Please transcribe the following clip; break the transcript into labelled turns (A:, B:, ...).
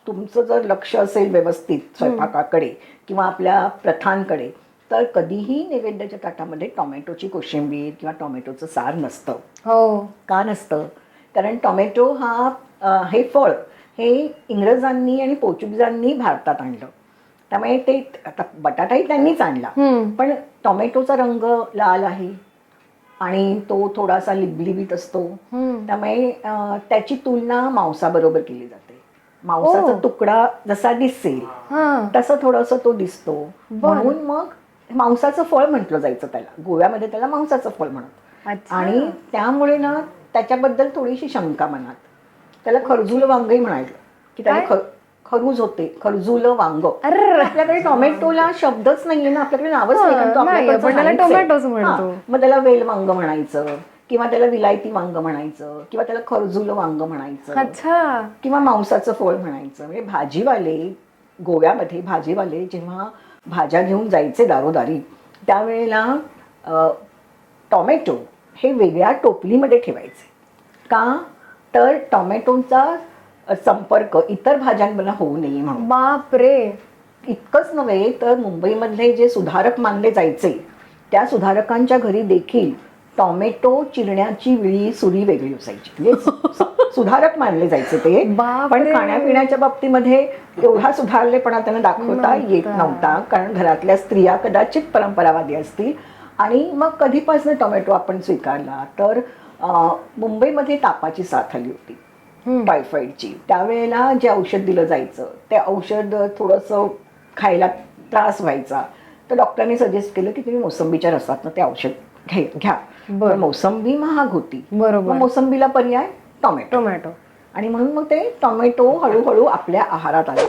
A: तुमचं जर लक्ष असेल व्यवस्थित स्वयंपाकाकडे किंवा आपल्या प्रथांकडे, तर कधीही नैवेद्याच्या ताटामध्ये टोमॅटोची कोशिंबीर किंवा टोमॅटोचं सार नसतं.
B: हो.
A: का नसतं? कारण टोमॅटो हे फळ हे इंग्रजांनी आणि पोर्तुगीजांनी भारतात आणलं. त्यामुळे ते आता बटाटाही त्यांनीच आणला, पण टोमॅटोचा रंग लाल आहे आणि तो थोडासा लिबलिबीत असतो. त्यामुळे त्याची तुलना मांसाबरोबर केली जाते. मांसाचा तुकडा जसा दिसेल तसं थोडंसं तो दिसतो, म्हणून मग मांसाचं फळ म्हटलं जायचं त्याला. गोव्यामध्ये त्याला मांसाचं फळ म्हणत. आणि त्यामुळे ना त्याच्याबद्दल थोडीशी शंका मनात. त्याला खरजुल वांगही म्हणायचं की त्याला खरूज होते, खरजुल वांग. आपल्याकडे टोमॅटोला शब्दच नाहीये ना, आपल्याकडे नावच नाही, कारण तो आपल्याकडचं
B: टोमॅटोच
A: नाहीच आहे.
B: म्हणतो.
A: मग त्याला वेल वांग म्हणायचं किंवा त्याला विलायती वांग म्हणायचं किंवा त्याला खरजुल वांग म्हणायचं.
B: अच्छा.
A: किंवा मांसाचं फळ म्हणायचं. म्हणजे भाजीवाले, गोव्यामध्ये भाजीवाले जेव्हा भाज्या घेऊन जायचे दारोदारी, त्यावेळेला टोमॅटो हे वेगळ्या टोपलीमध्ये ठेवायचे. का? तर टोमॅटोचा संपर्क इतर भाज्यांना होऊ नये म्हणून.
B: बापरे.
A: इतकंच नव्हे तर मुंबईमधले जे सुधारक मानले जायचे, त्या सुधारकांच्या घरी देखील टोमॅटो चिरण्याची विळी सुरी वेगळी असायची. म्हणजे सुधारक मानले जायचे ते, पण खाण्यापिण्याच्या बाबतीमध्ये एवढा सुधारलेपणा त्यांना दाखवता येत नव्हता, कारण घरातल्या स्त्रिया कदाचित परंपरावादी असतील. आणि मग कधीपासून टोमॅटो आपण स्वीकारला तर मुंबईमध्ये तापाची साथ आली होती, टायफॉइडची. त्यावेळेला जे औषध दिलं जायचं ते औषध थोडंसं खायला त्रास व्हायचा, तर डॉक्टरांनी सजेस्ट केलं की तुम्ही मोसंबीच्या रसातनं ते औषध घ्या. मोसंबी महाग होती, मग मोसंबीला पर्याय टोमॅटो. आणि म्हणून मग ते टोमॅटो हळूहळू आपल्या आहारात आले.